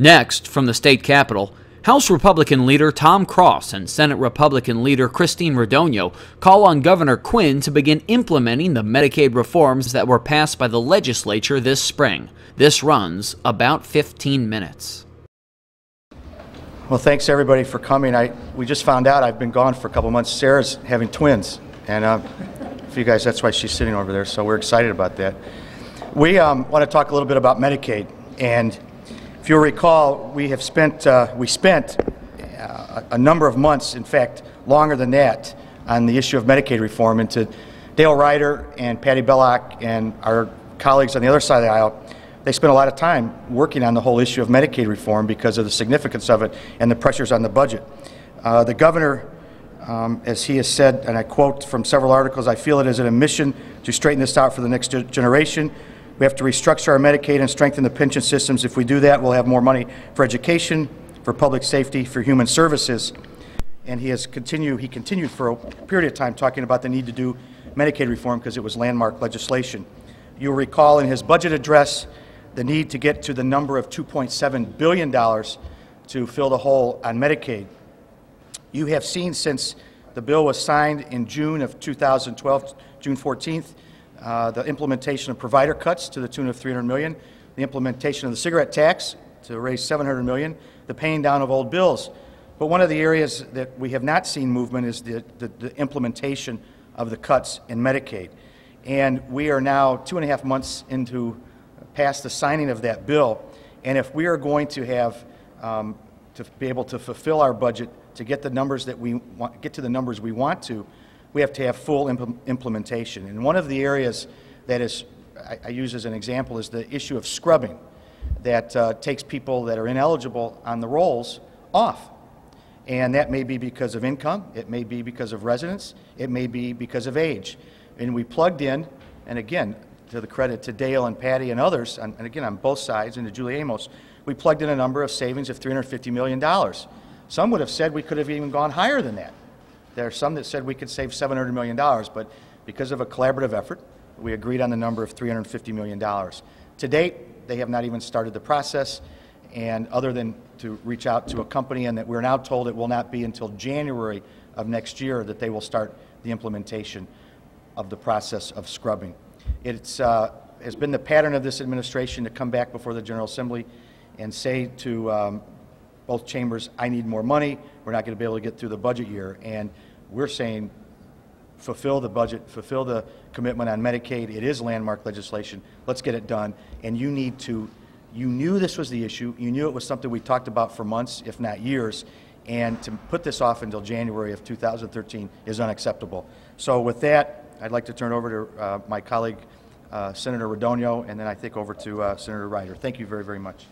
Next, from the state capitol, House Republican leader Tom Cross and Senate Republican leader Christine Radogno call on Governor Quinn to begin implementing the Medicaid reforms that were passed by the legislature this spring. This runs about 15 minutes. Well, thanks everybody for coming. We just found out I've been gone for a couple months. Sarah's having twins, and for you guys, that's why she's sitting over there, so we're excited about that. We want to talk a little bit about Medicaid, and if you'll recall, we spent a number of months, in fact, longer than that, on the issue of Medicaid reform. And to Dale Ryder and Patty Bellock and our colleagues on the other side of the aisle, they spent a lot of time working on the whole issue of Medicaid reform because of the significance of it and the pressures on the budget. The governor, as he has said, and I quote from several articles, "I feel it is a mission to straighten this out for the next generation. We have to restructure our Medicaid and strengthen the pension systems. If we do that, we'll have more money for education, for public safety, for human services." And he continued for a period of time talking about the need to do Medicaid reform because it was landmark legislation. You'll recall in his budget address the need to get to the number of $2.7 billion to fill the hole on Medicaid. You have seen since the bill was signed in June of 2012, June 14th, the implementation of provider cuts to the tune of $300 million, the implementation of the cigarette tax to raise $700 million, the paying down of old bills. But one of the areas that we have not seen movement is the implementation of the cuts in Medicaid. And we are now 2.5 months past the signing of that bill. And if we are going to have to be able to fulfill our budget to get the numbers that we want, get to the numbers we want to, we have to have full implementation. And one of the areas that I use as an example is the issue of scrubbing that takes people that are ineligible on the rolls off. And that may be because of income, it may be because of residence, it may be because of age. And we plugged in, and again, to the credit to Dale and Patty and others, and again on both sides, and to Julie Amos, we plugged in a number of savings of $350 million. Some would have said we could have even gone higher than that. There are some that said we could save $700 million, but because of a collaborative effort, we agreed on the number of $350 million. To date, they have not even started the process, and other than to reach out to a company, and that we're now told it will not be until January of next year that they will start the implementation of the process of scrubbing. It's has been the pattern of this administration to come back before the General Assembly and say to both chambers, I need more money, we're not going to be able to get through the budget year. And we're saying fulfill the budget, fulfill the commitment on Medicaid. It is landmark legislation. Let's get it done. And you knew this was the issue. You knew it was something we talked about for months, if not years. And to put this off until January of 2013 is unacceptable. So with that, I'd like to turn over to my colleague, Senator Radogno, and then I think over to Senator Ryder. Thank you very, very much.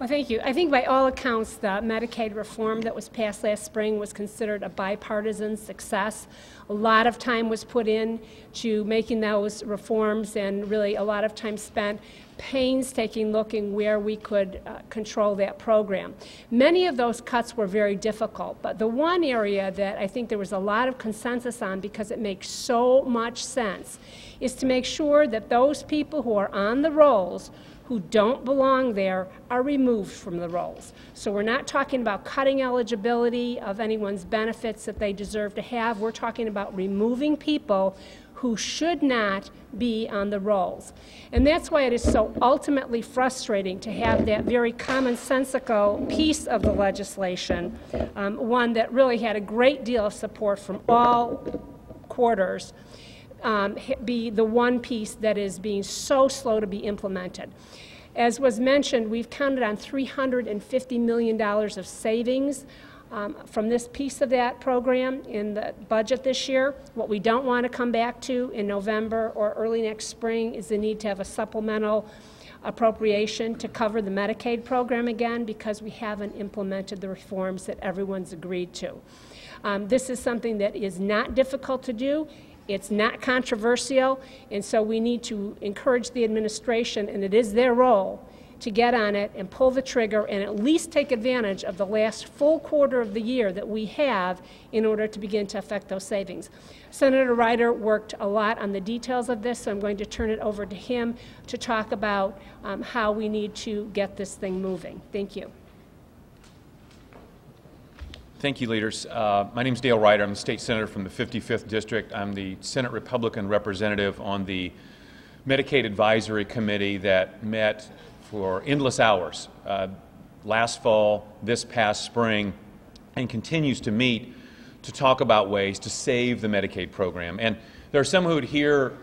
Well, thank you. I think by all accounts, the Medicaid reform that was passed last spring was considered a bipartisan success. A lot of time was put in to making those reforms, and really a lot of time spent painstaking looking where we could control that program. Many of those cuts were very difficult, but the one area that I think there was a lot of consensus on, because it makes so much sense, is to make sure that those people who are on the rolls who don't belong there are removed from the rolls. So we're not talking about cutting eligibility of anyone's benefits that they deserve to have. We're talking about removing people who should not be on the rolls. And that's why it is so ultimately frustrating to have that very commonsensical piece of the legislation, one that really had a great deal of support from all quarters, be the one piece that is being so slow to be implemented. As was mentioned, we've counted on $350 million of savings from this piece of that program in the budget this year. What we don't want to come back to in November or early next spring is the need to have a supplemental appropriation to cover the Medicaid program again, because we haven't implemented the reforms that everyone's agreed to. This is something that is not difficult to do. It's not controversial, and so we need to encourage the administration, and it is their role, to get on it and pull the trigger and at least take advantage of the last full quarter of the year that we have in order to begin to affect those savings. Senator Ryder worked a lot on the details of this, so I'm going to turn it over to him to talk about how we need to get this thing moving. Thank you. Thank you, leaders. My name is Dale Ryder. I'm the state senator from the 55th District. I'm the Senate Republican representative on the Medicaid Advisory Committee that met for endless hours last fall, this past spring, and continues to meet to talk about ways to save the Medicaid program. And there are some who would hear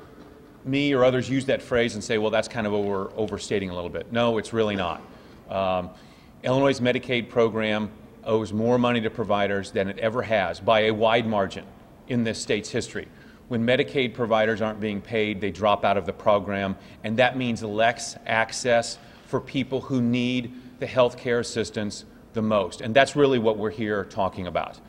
me or others use that phrase and say, well, that's kind of overstating a little bit. No, it's really not. Illinois' Medicaid program owes more money to providers than it ever has by a wide margin in this state's history. When Medicaid providers aren't being paid, they drop out of the program, and that means less access for people who need the health care assistance the most. And that's really what we're here talking about.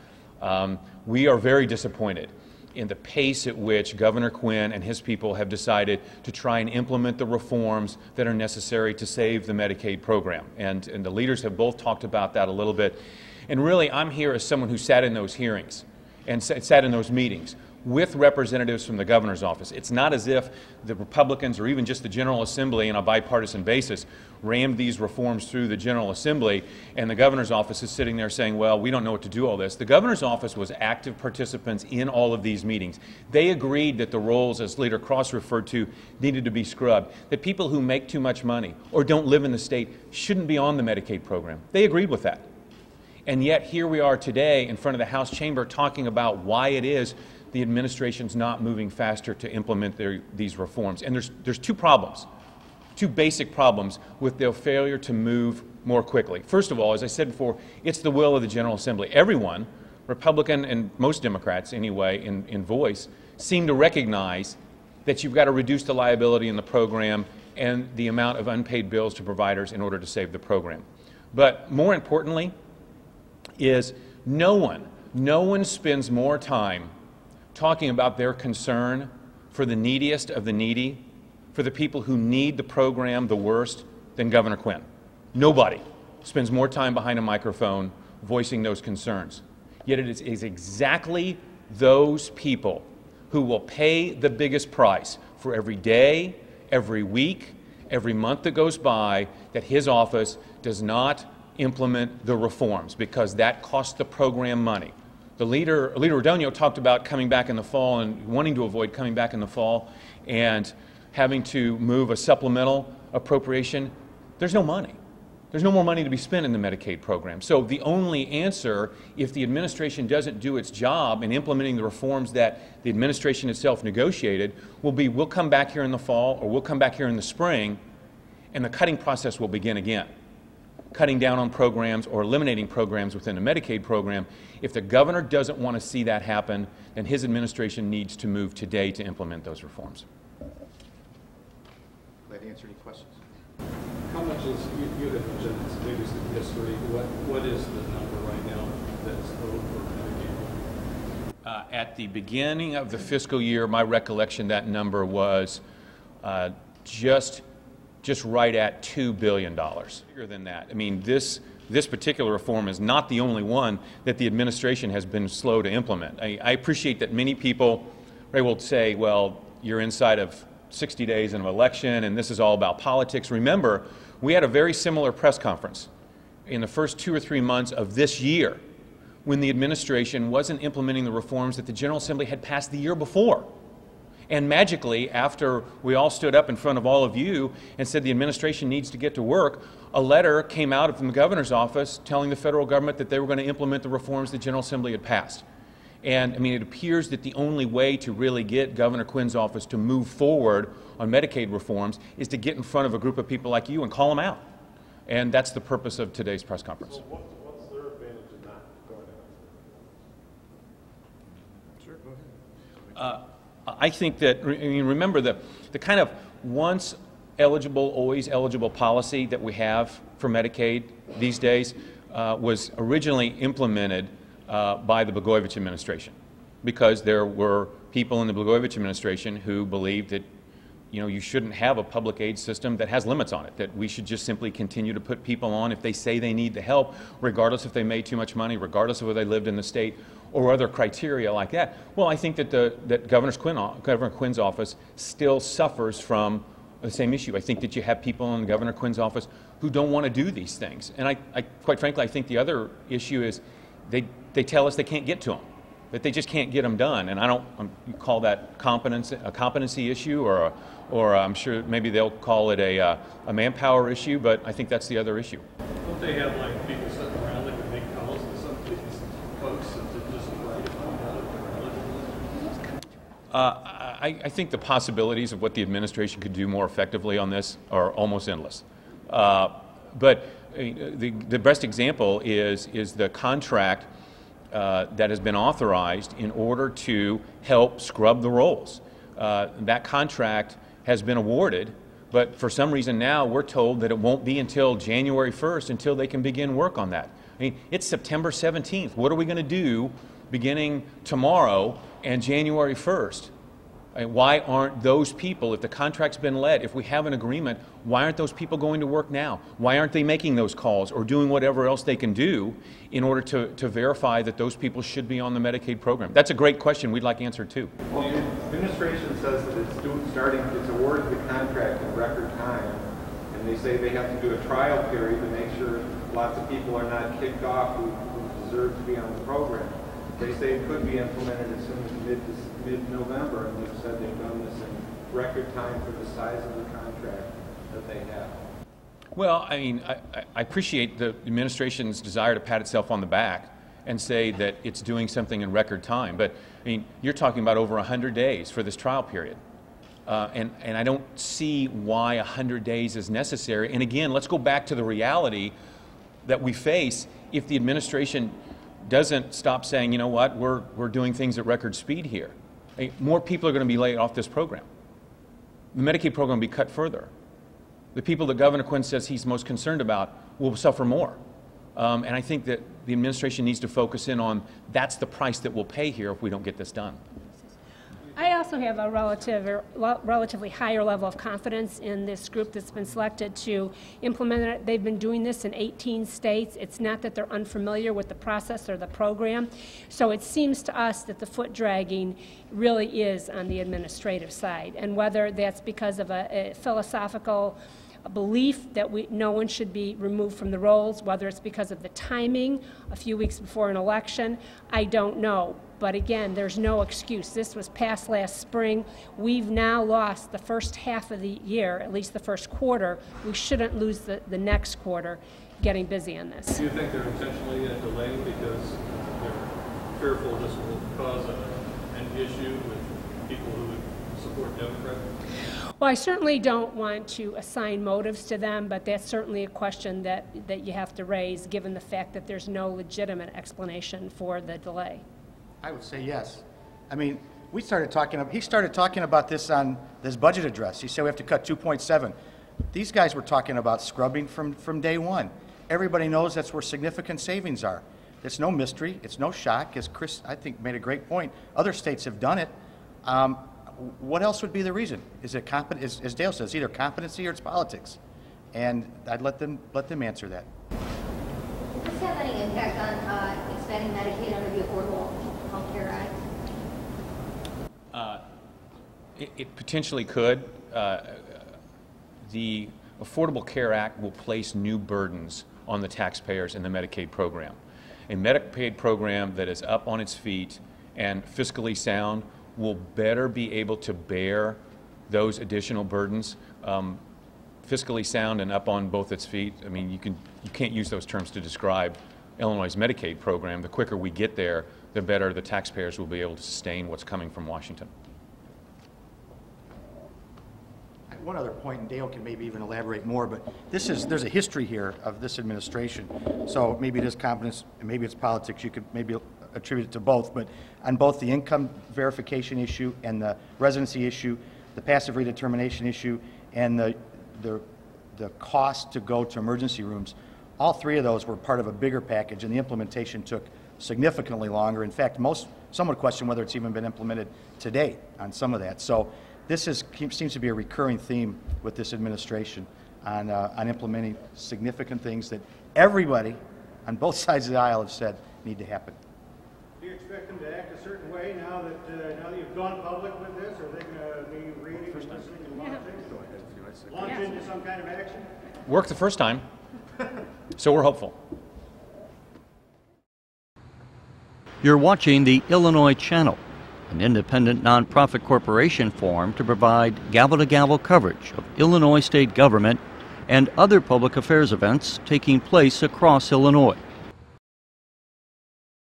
We are very disappointed in the pace at which Governor Quinn and his people have decided to try and implement the reforms that are necessary to save the Medicaid program. And the leaders have both talked about that a little bit. And really, I'm here as someone who sat in those hearings and sat in those meetings with representatives from the governor's office. It's not as if the Republicans or even just the General Assembly on a bipartisan basis rammed these reforms through the General Assembly and the governor's office is sitting there saying, well, we don't know what to do all this. The governor's office was active participants in all of these meetings. They agreed that the roles, as Leader Cross referred to, needed to be scrubbed, that people who make too much money or don't live in the state shouldn't be on the Medicaid program. They agreed with that. And yet here we are today in front of the House chamber talking about why it is the administration's not moving faster to implement these reforms. And there's two problems, two basic problems with their failure to move more quickly. First of all, as I said before, it's the will of the General Assembly. Everyone, Republican and most Democrats anyway, in voice, seem to recognize that you've got to reduce the liability in the program and the amount of unpaid bills to providers in order to save the program. But more importantly is no one spends more time talking about their concern for the neediest of the needy, for the people who need the program the worst, than Governor Quinn. Nobody spends more time behind a microphone voicing those concerns. Yet it is exactly those people who will pay the biggest price for every day, every week, every month that goes by that his office does not implement the reforms, because that costs the program money. Leader Radogno talked about coming back in the fall and wanting to avoid coming back in the fall and having to move a supplemental appropriation. There's no money. There's no more money to be spent in the Medicaid program. So the only answer, if the administration doesn't do its job in implementing the reforms that the administration itself negotiated, will be we'll come back here in the fall or we'll come back here in the spring and the cutting process will begin again. Cutting down on programs or eliminating programs within the Medicaid program. If the governor doesn't want to see that happen, then his administration needs to move today to implement those reforms. Glad to answer any questions. How much is, you have mentioned it's the biggest in history, what is the number right now that's owed for Medicaid? At the beginning of the fiscal year, my recollection, that number was just right at $2 billion. Bigger than that. I mean, this particular reform is not the only one that the administration has been slow to implement. I appreciate that many people will say, well, you're inside of 60 days of an election and this is all about politics. Remember, we had a very similar press conference in the first 2 or 3 months of this year when the administration wasn't implementing the reforms that the General Assembly had passed the year before. And magically, after we all stood up in front of all of you and said the administration needs to get to work, a letter came out from the governor's office telling the federal government that they were going to implement the reforms the General Assembly had passed. And I mean, it appears that the only way to really get Governor Quinn's office to move forward on Medicaid reforms is to get in front of a group of people like you and call them out. And that's the purpose of today's press conference. So what's their advantage in not going out? Sure, go ahead. I think that, I mean, remember the kind of once eligible, always eligible policy that we have for Medicaid these days was originally implemented by the Blagojevich administration, because there were people in the Blagojevich administration who believed that you know, you shouldn't have a public aid system that has limits on it, that we should just simply continue to put people on if they say they need the help, regardless if they made too much money, regardless of where they lived in the state, or other criteria like that. Well, I think that that Governor Quinn's office still suffers from the same issue. I think that you have people in Governor Quinn's office who don't want to do these things. And I quite frankly, I think the other issue is they tell us they can't get to them, that they just can't get them done. And I don't you call that a competency issue, or I'm sure maybe they'll call it a manpower issue, but I think that's the other issue. Don't they have like people sitting around that can make calls to some of these folks that just right to find out if they're eligible? I think the possibilities of what the administration could do more effectively on this are almost endless. But the best example is the contract that has been authorized in order to help scrub the rolls. That contract has been awarded, but for some reason now we're told that it won't be until January 1st until they can begin work on that. I mean, it's September 17th. What are we going to do beginning tomorrow and January 1st? I mean, why aren't those people, if the contract's been let, if we have an agreement, why aren't those people going to work now? Why aren't they making those calls or doing whatever else they can do in order to verify that those people should be on the Medicaid program? That's a great question. We'd like answered too. Well, the administration says that it's awarded the contract in record time, and they say they have to do a trial period to make sure lots of people are not kicked off who deserve to be on the program. They say it could be implemented as soon as mid-November, and they've said they've done this in record time for the size of the contract that they have. Well, I mean, I appreciate the administration's desire to pat itself on the back and say that it's doing something in record time, but I mean, you're talking about over 100 days for this trial period. And I don't see why 100 days is necessary. And again, let's go back to the reality that we face if the administration doesn't stop saying, you know what, we're doing things at record speed here. I mean, more people are going to be laid off this program. The Medicaid program will be cut further. The people that Governor Quinn says he's most concerned about will suffer more. And I think that the administration needs to focus in on that's the price that we'll pay here if we don't get this done. I also have a relatively higher level of confidence in this group that's been selected to implement it. They've been doing this in 18 states. It's not that they're unfamiliar with the process or the program. So it seems to us that the foot dragging really is on the administrative side. And whether that's because of a philosophical belief that no one should be removed from the rolls, whether it's because of the timing a few weeks before an election, I don't know. But again, there's no excuse. This was passed last spring. We've now lost the first half of the year, at least the first quarter. We shouldn't lose the next quarter getting busy on this. Do you think they're intentionally delaying because they're fearful this will cause an issue with people who would support Democrats? Well, I certainly don't want to assign motives to them, but that's certainly a question that you have to raise given the fact that there's no legitimate explanation for the delay. I would say yes. I mean, he started talking about this on this budget address. He said we have to cut 2.7. These guys were talking about scrubbing from day one. Everybody knows that's where significant savings are. It's no mystery. It's no shock. As Chris, I think, made a great point. Other states have done it. What else would be the reason? Is it as Dale says, either competency or it's politics? And I'd let them answer that. Does this have any impact on expanding Medicaid under the Affordable Health Care Act? It potentially could. The Affordable Care Act will place new burdens on the taxpayers in the Medicaid program. A Medicaid program that is up on its feet and fiscally sound will better be able to bear those additional burdens. Fiscally sound and up on both its feet, I mean, you can't use those terms to describe Illinois' Medicaid program. The quicker we get there, the better the taxpayers will be able to sustain what's coming from Washington. One other point, and Dale can maybe even elaborate more, but there's a history here of this administration. So maybe it is competence, and maybe it's politics. You could maybe attribute it to both, but on both the income verification issue and the residency issue, the passive redetermination issue, and the cost to go to emergency rooms, all three of those were part of a bigger package, and the implementation took significantly longer. In fact, some would question whether it's even been implemented to date on some of that. So This seems to be a recurring theme with this administration on implementing significant things that everybody on both sides of the aisle have said need to happen. Do you expect them to act a certain way now that you've gone public with this? Are they going to be reading and listening and watching? Launch into some kind of action? Worked the first time, so we're hopeful. You're watching the Illinois Channel, an independent nonprofit corporation formed to provide gavel-to-gavel coverage of Illinois state government and other public affairs events taking place across Illinois.